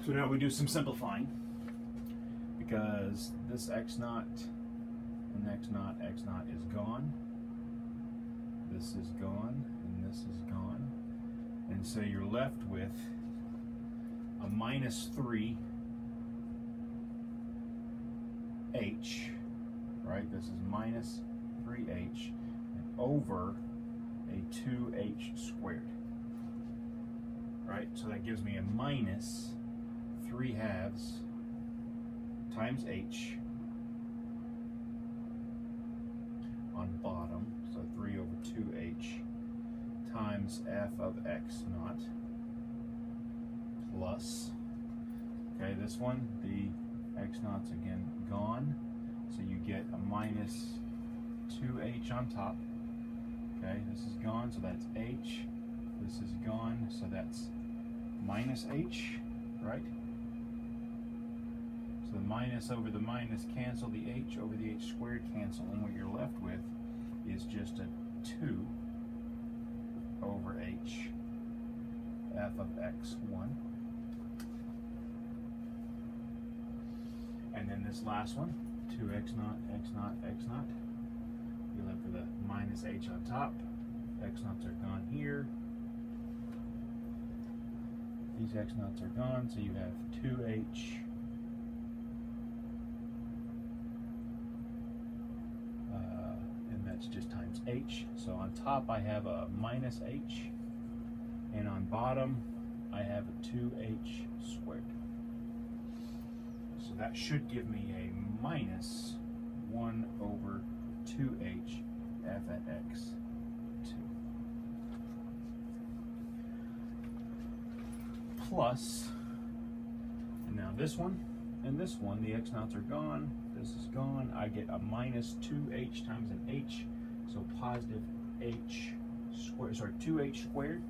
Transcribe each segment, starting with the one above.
So now we do some simplifying, because this x naught and x naught is gone. This is gone, and this is gone. And so you're left with a minus 3h, right? This is minus 3h and over a 2h squared, right? So that gives me a minus 3/2 times h on bottom, so 3 over 2h times f of x naught plus, okay, this one, the x naught's again gone, so you get a minus 2h on top. Okay, this is gone, so that's h. This is gone, so that's minus h, right? So the minus over the minus cancel, the h over the h squared cancel, and what you're left with is just a 2 over h f of x1. And then this last one, 2x naught, x naught, x naught. You're left with a minus h on top. X naughts are gone here. These x naughts are gone, so you have 2h and that's just times h. So on top I have a minus h, and on bottom I have a 2h squared. So that should give me a minus 1 over 2h f at x2 plus, and now this one and this one, the x naughts are gone, this is gone, I get a minus 2h times an h, so positive h squared, sorry, 2h squared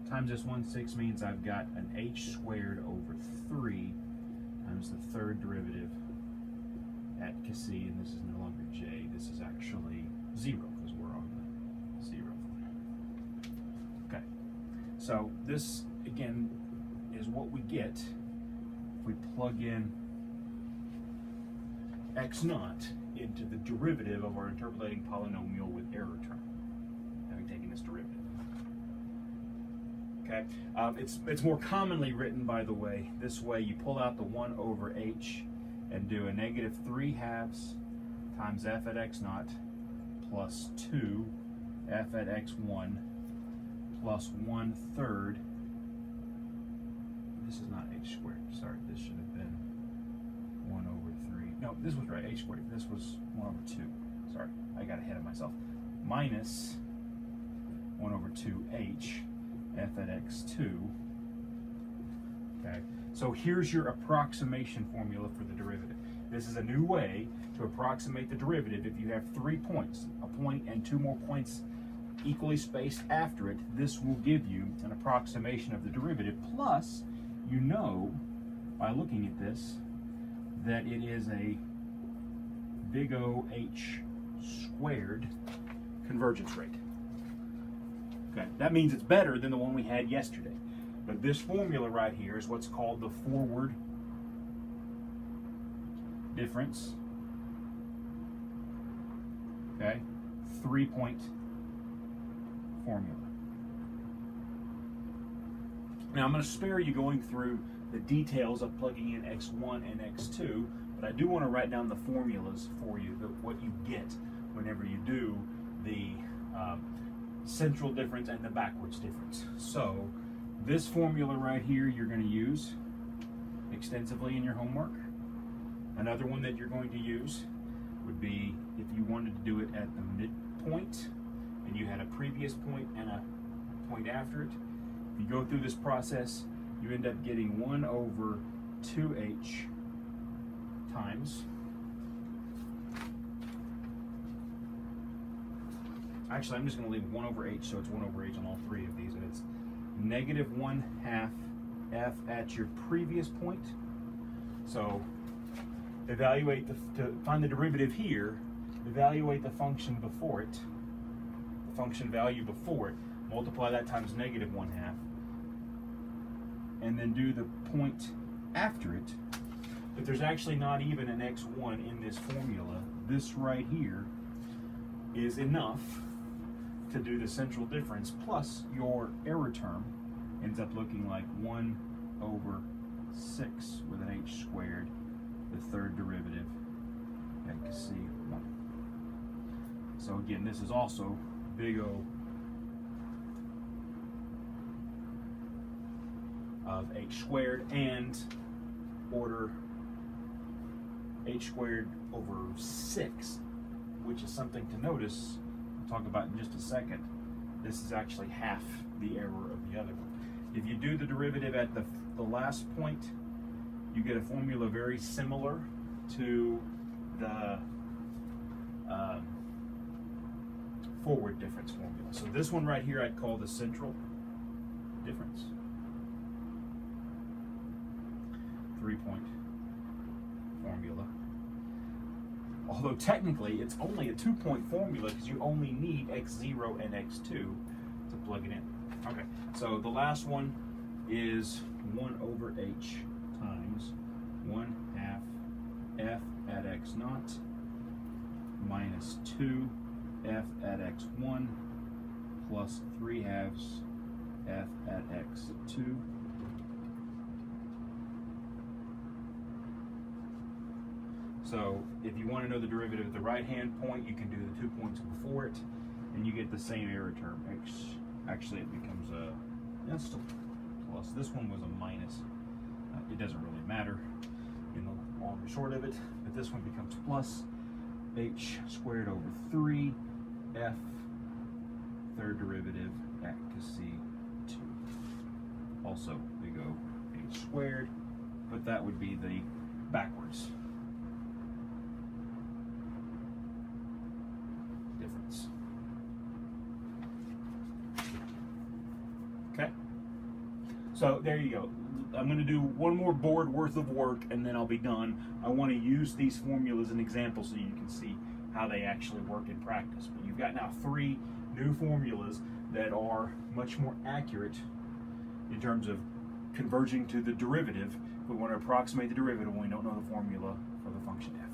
times this 1/6 means I've got an h squared over 3 times the third derivative at c, and this is no longer j, this is actually 0 because we're on the 0th one. Okay, so this again is what we get if we plug in x naught into the derivative of our interpolating polynomial with error term, having taken this derivative. Okay, it's more commonly written, by the way, this way. You pull out the 1 over h and do a negative 3/2 times f at x naught plus 2 f at x1 plus 1/3. This is not h squared, sorry, this should have been 1 over 3. No, this was right, h squared. This was 1 over 2. Sorry, I got ahead of myself. Minus 1 over 2h f at x2. Okay, so here's your approximation formula for the derivative. This is a new way to approximate the derivative. If you have 3 points, a point and 2 more points equally spaced after it, this will give you an approximation of the derivative. Plus, you know by looking at this that it is a big O h squared convergence rate. Okay, that means it's better than the one we had yesterday. But this formula right here is what's called the forward difference. Okay, 3-point formula. Now I'm going to spare you going through the details of plugging in x1 and x2, but I do want to write down the formulas for you, what you get whenever you do the central difference and the backwards difference. So this formula right here you're going to use extensively in your homework. Another one that you're going to use would be if you wanted to do it at the midpoint and you had a previous point and a point after it. If you go through this process, you end up getting 1 over 2h times, actually I'm just going to leave 1 over h, so it's 1 over h on all 3 of these, and it's negative 1/2 f at your previous point. So evaluate to find the derivative here, evaluate the function before it, the function value before it, multiply that times negative 1/2, and then do the point after it, but there's actually not even an x1 in this formula. This right here is enough to do the central difference, plus your error term ends up looking like 1 over 6 with an h squared, the third derivative, x c1. So again, this is also big O of h squared and order h squared over 6, which is something to notice. We'll talk about in just a second. This is actually half the error of the other one. If you do the derivative at the last point, you get a formula very similar to the forward difference formula. So this one right here I'd call the central difference. 3-point formula. Although technically it's only a 2-point formula because you only need x0 and x2 to plug it in. Okay, so the last one is 1 over h times 1/2 f at x naught minus 2 f at x1 plus 3/2 f at x2 . So if you want to know the derivative at the right-hand point, you can do the 2 points before it, and you get the same error term. Actually, it becomes a, that's still plus. This one was a minus. It doesn't really matter in the long and short of it, but this one becomes plus h squared over 3 f third derivative at c2. Also, we go h squared, but that would be the backwards difference. Okay, so there you go. I'm going to do one more board worth of work and then I'll be done. I want to use these formulas as an example so you can see how they actually work in practice. But you've got now 3 new formulas that are much more accurate in terms of converging to the derivative. If we want to approximate the derivative when we don't know the formula for the function f.